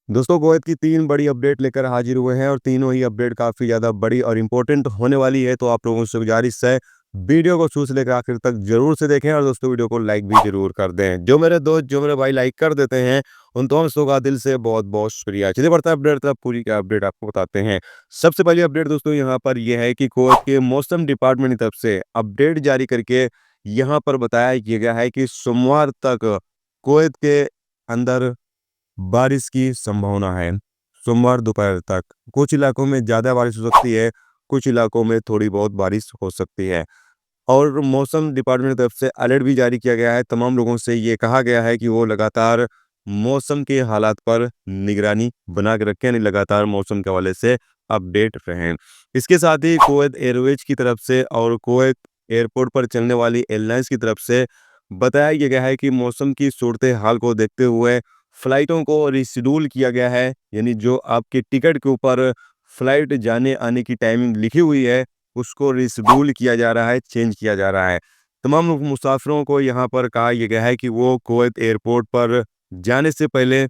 दोस्तों कुवैत की 3 बड़ी अपडेट लेकर हाजिर हुए हैं और तीनों ही अपडेट काफ़ी ज़्यादा बड़ी और इम्पोर्टेंट होने वाली है। तो आप लोगों से गुजारिश है, वीडियो को शुरू से लेकर आखिर तक ज़रूर से देखें और दोस्तों वीडियो को लाइक भी ज़रूर कर दें। जो मेरे दोस्त, जो मेरे भाई लाइक कर देते हैं, उन तमाम दोस्तों का दिल से बहुत-बहुत शुक्रिया। चलिए बढ़ते हैं अपडेट तरफ, पूरी क्या अपडेट आपको बताते हैं। सबसे पहली अपडेट दोस्तों यहाँ पर ये है कि कुवैत के मौसम डिपार्टमेंट की तरफ से अपडेट जारी करके यहाँ पर बताया गया है कि सोमवार तक कुवैत के अंदर बारिश की संभावना है। सोमवार दोपहर तक कुछ इलाकों में ज़्यादा बारिश हो सकती है, कुछ इलाकों में थोड़ी बहुत बारिश हो सकती है। और मौसम डिपार्टमेंट की तरफ से अलर्ट भी जारी किया गया है। तमाम लोगों से ये कहा गया है कि वो लगातार मौसम के हालात पर निगरानी बना के रखें, यानी लगातार मौसम के हवाले से अपडेट रहें। इसके साथ ही कुवैत एयरवेज की तरफ से और कुवैत एयरपोर्ट पर चलने वाली एयरलाइंस की तरफ से बताया गया है कि मौसम की सूरत हाल को देखते हुए फ़्लाइटों को रिशेड्यूल किया गया है। यानी जो आपके टिकट के ऊपर फ़्लाइट जाने आने की टाइमिंग लिखी हुई है, उसको रिशेड्यूल किया जा रहा है, चेंज किया जा रहा है। तमाम मुसाफिरों को यहाँ पर कहा गया है कि वो कुवैत एयरपोर्ट पर जाने से पहले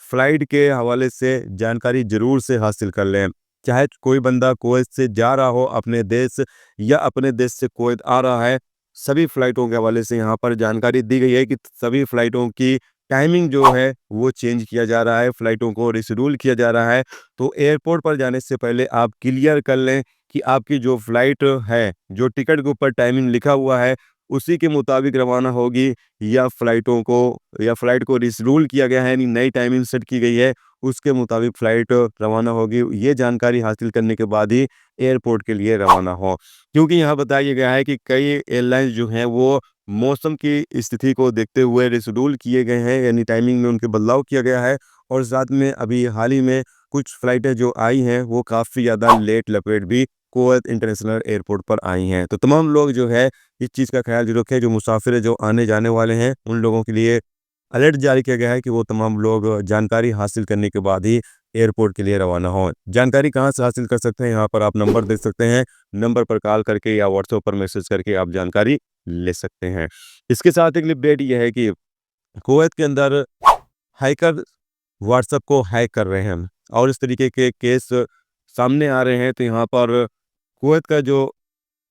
फ़्लाइट के हवाले से जानकारी ज़रूर से हासिल कर लें। चाहे कोई बंदा कुवैत से जा रहा हो अपने देश या अपने देश से कुवैत आ रहा है, सभी फ़्लाइटों के हवाले से यहाँ पर जानकारी दी गई है कि सभी फ़्लाइटों की टाइमिंग जो है वो चेंज किया जा रहा है, फ़्लाइटों को रिशेड्यूल किया जा रहा है। तो एयरपोर्ट पर जाने से पहले आप क्लियर कर लें कि आपकी जो फ़्लाइट है, जो टिकट के ऊपर टाइमिंग लिखा हुआ है, उसी के मुताबिक रवाना होगी या फ़्लाइट को रिशेड्यूल किया गया है, यानी नई टाइमिंग सेट की गई है, उसके मुताबिक फ़्लाइट रवाना होगी। ये जानकारी हासिल करने के बाद ही एयरपोर्ट के लिए रवाना हो। क्योंकि यहाँ बताया गया है कि कई एयरलाइंस जो हैं वो मौसम की स्थिति को देखते हुए रिशेड्यूल किए गए हैं, यानी टाइमिंग में उनके बदलाव किया गया है। और साथ में अभी हाल ही में कुछ फ़्लाइटें जो आई हैं वो काफ़ी ज़्यादा लेट लपेट भी कुवैत इंटरनेशनल एयरपोर्ट पर आई हैं। तो तमाम लोग जो है इस चीज़ का ख्याल ज़रूर रखें, जो मुसाफिर जो आने जाने वाले हैं उन लोगों के लिए अलर्ट जारी किया गया है कि वो तमाम लोग जानकारी हासिल करने के बाद ही एयरपोर्ट के लिए रवाना हों। जानकारी कहाँ से हासिल कर सकते हैं, यहाँ पर आप नंबर देख सकते हैं। नंबर पर कॉल करके या व्हाट्सएप पर मैसेज करके आप जानकारी ले सकते हैं। इसके साथ एक अपडेट ये है कि कुवैत के अंदर हैकर व्हाट्सएप को हैक कर रहे हैं और इस तरीके के केस सामने आ रहे हैं। तो यहाँ पर कुवैत का जो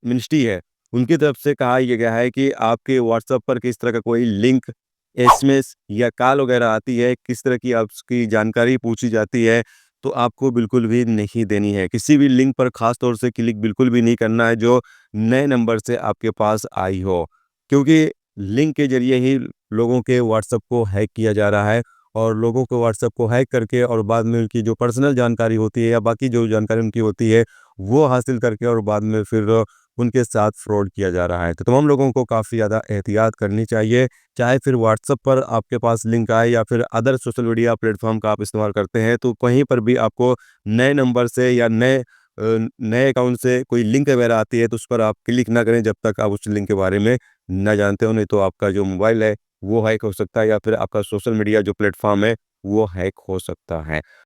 मिनिस्ट्री है, उनकी तरफ से कहा यह गया है कि आपके व्हाट्सएप पर किस तरह का कोई लिंक, एसएमएस या कॉल वगैरह आती है, किस तरह की आपकी जानकारी पूछी जाती है, तो आपको बिल्कुल भी नहीं देनी है। किसी भी लिंक पर ख़ास तौर से क्लिक बिल्कुल भी नहीं करना है जो नए नंबर से आपके पास आई हो। क्योंकि लिंक के ज़रिए ही लोगों के व्हाट्सएप को हैक किया जा रहा है और लोगों को व्हाट्सएप को हैक करके और बाद में उनकी जो पर्सनल जानकारी होती है या बाकी जो जानकारी उनकी होती है, वो हासिल करके और बाद में फिर उनके साथ फ्रॉड किया जा रहा है। तो तमाम लोगों को काफ़ी ज़्यादा एहतियात करनी चाहिए। चाहे फिर व्हाट्सएप पर आपके पास लिंक आए या फिर अदर सोशल मीडिया प्लेटफ़ॉर्म का आप इस्तेमाल करते हैं, तो कहीं पर भी आपको नए नंबर से या नए अकाउंट से कोई लिंक वगैरह आती है, तो उस पर आप क्लिक ना करें जब तक आप उस लिंक के बारे में ना जानते हो। नहीं तो आपका जो मोबाइल है, वो हैक हो सकता है या फिर आपका सोशल मीडिया जो प्लेटफ़ॉर्म है, वो हैक हो सकता है।